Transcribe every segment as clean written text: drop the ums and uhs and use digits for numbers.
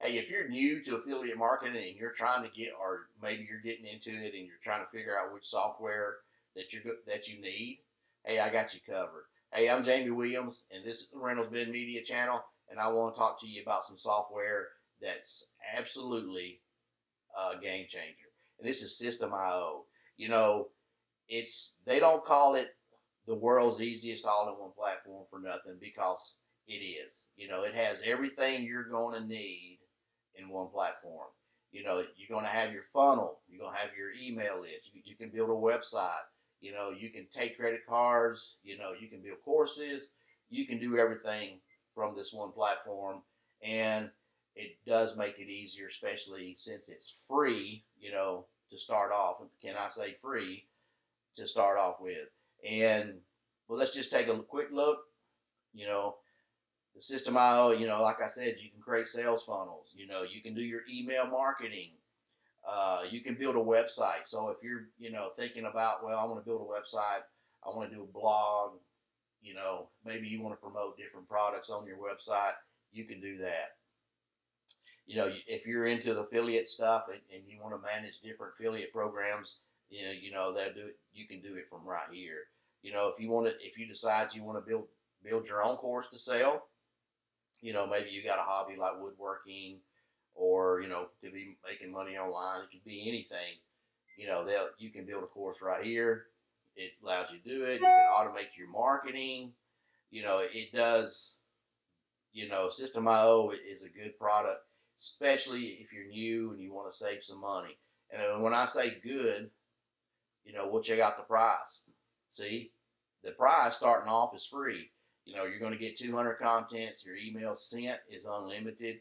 Hey, if you're new to affiliate marketing and you're trying to get, or maybe you're getting into it and you're trying to figure out which software that you need, hey, I got you covered. Hey, I'm Jamie Williams, and this is the RiddlesBendMedia channel, and I want to talk to you about some software that's absolutely a game changer. And this is System.io. You know, they don't call it the world's easiest all-in-one platform for nothing, because it is. It has everything you're going to need in one platform. You're going to have your funnel. You're going to have your email list. You can build a website. You can take credit cards. You can build courses. You can do everything from this one platform, and it does make it easier, especially since it's free. To start off. Can I say free to start off with? And well, let's just take a quick look. You know, the System.io, like I said, you can create sales funnels. You can do your email marketing. You can build a website. So if you're, thinking about, well, I want to build a website, I want to do a blog, maybe you want to promote different products on your website, you can do that. If you're into the affiliate stuff and you want to manage different affiliate programs, they'll do it. You can do it from right here. If you decide you want to build your own course to sell, maybe you got a hobby like woodworking, or to be making money online. It could be anything. You can build a course right here. It allows you to do it. You can automate your marketing. It does. System.io is a good product, especially if you're new and you want to save some money. And when I say good, we'll check out the price. See, the price starting off is free. You're going to get 200 contents. Your email sent is unlimited.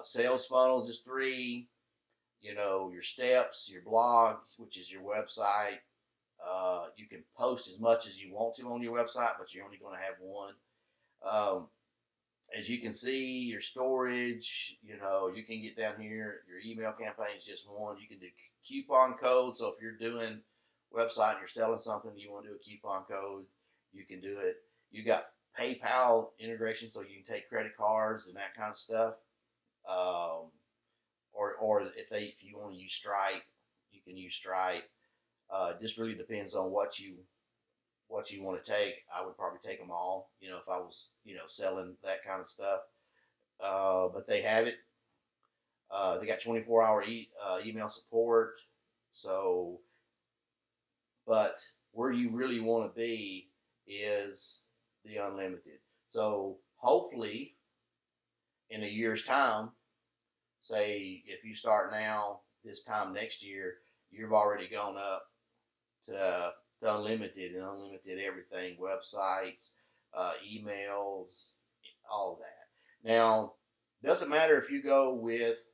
Sales funnels is free. Your steps, your blog, which is your website. You can post as much as you want to on your website, but you're only going to have one. As you can see, your storage, you can get down here. Your email campaign is just one. You can do coupon codes. So if you're doing website and you're selling something, you want to do a coupon code, you can do it. You got PayPal integration, so you can take credit cards and that kind of stuff. Or if you want to use Stripe, you can use Stripe. It just really depends on what you want to take. I would probably take them all, if I was, selling that kind of stuff. But they have it. They got 24-hour email support. So, but where you really want to be is the unlimited. So hopefully in a year's time, say if you start now, this time next year, you've already gone up to unlimited and unlimited everything, websites, emails, all that. Now, doesn't matter if you go with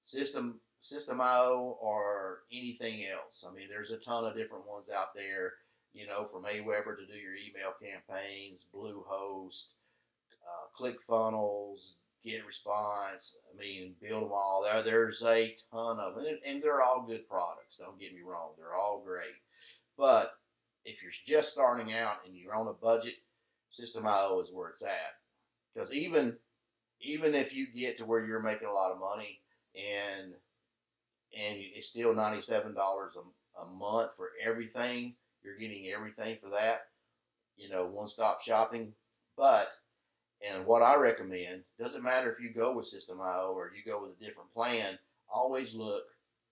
System.io or anything else. I mean, there's a ton of different ones out there. From Aweber to do your email campaigns, Bluehost, ClickFunnels, GetResponse. I mean, build them all. There's a ton of them, and they're all good products. Don't get me wrong; they're all great. But if you're just starting out and you're on a budget, System.io is where it's at. Because even if you get to where you're making a lot of money and it's still $97 a month for everything, you're getting everything for that. One-stop shopping. And what I recommend, doesn't matter if you go with System.io or you go with a different plan, always look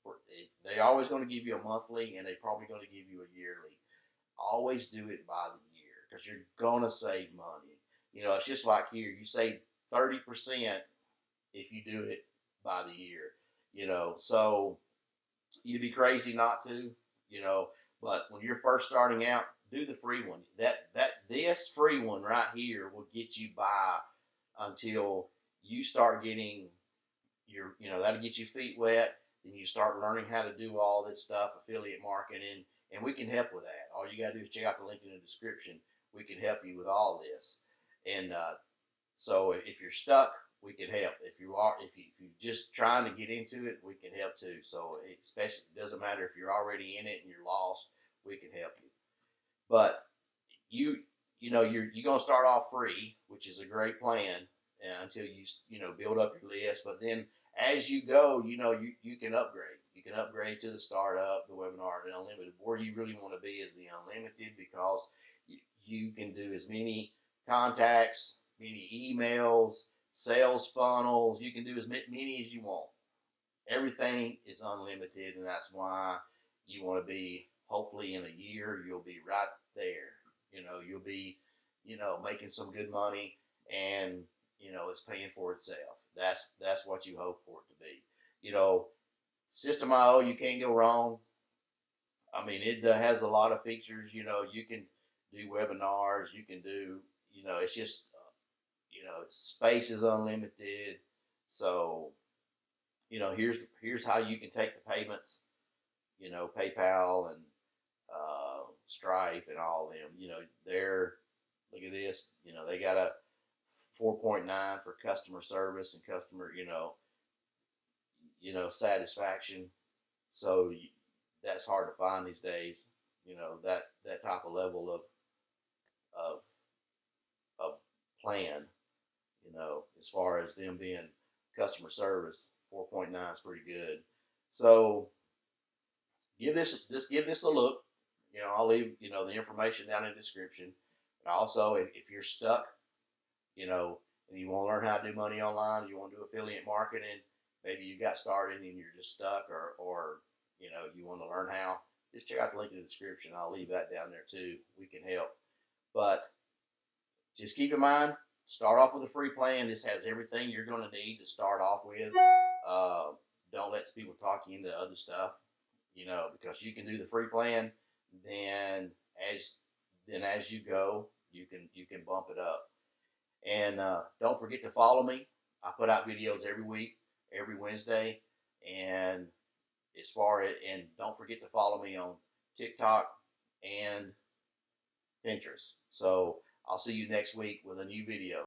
for it. They're always going to give you a monthly, and they're probably going to give you a yearly. Always do it by the year, because you're going to save money. It's just like here. You save 30% if you do it by the year. So you'd be crazy not to, but when you're first starting out, do the free one. This free one right here will get you by until you start getting that'll get your feet wet. Then you start learning how to do all this stuff, affiliate marketing, and we can help with that. All you got to do is check out the link in the description. We can help you with all this. And so if you're stuck, we can help. If you're just trying to get into it, we can help too. So it doesn't matter if you're already in it and you're lost, we can help you. But you're going to start off free, which is a great plan, until you know build up your list. But then as you go, you know you can upgrade. You can upgrade to the startup, the webinar, the unlimited. Where you really want to be is the unlimited, because you can do as many contacts, many emails, sales funnels. You can do as many as you want. Everything is unlimited, and that's why you want to be. Hopefully, in a year, you'll be right there. You know, you'll be, you know, making some good money, and you know, it's paying for itself. That's what you hope for it to be. You know, System IO, you can't go wrong. I mean, it has a lot of features. You know, you can do webinars. You can do, you know, it's just, you know, space is unlimited. So, you know, here's how you can take the payments. You know, PayPal and Stripe and all of them. You know, they're look at this. You know, they got a 4.9 for customer service and customer, satisfaction. So that's hard to find these days. You know, that type of level of of plan. You know, as far as them being customer service, 4.9 is pretty good. So give this a look. You know, I'll leave the information down in the description. And also, if you're stuck, you know, and you want to learn how to do money online, you want to do affiliate marketing, maybe you got started and you're just stuck, or you know, you want to learn how, just check out the link in the description. I'll leave that down there too. We can help. But just keep in mind, start off with a free plan. This has everything you're going to need to start off with. Don't let people talk you into other stuff, you know, because you can do the free plan. Then as you go, you can bump it up. And don't forget to follow me. I put out videos every week, every Wednesday, and and don't forget to follow me on TikTok and Pinterest. So I'll see you next week with a new video.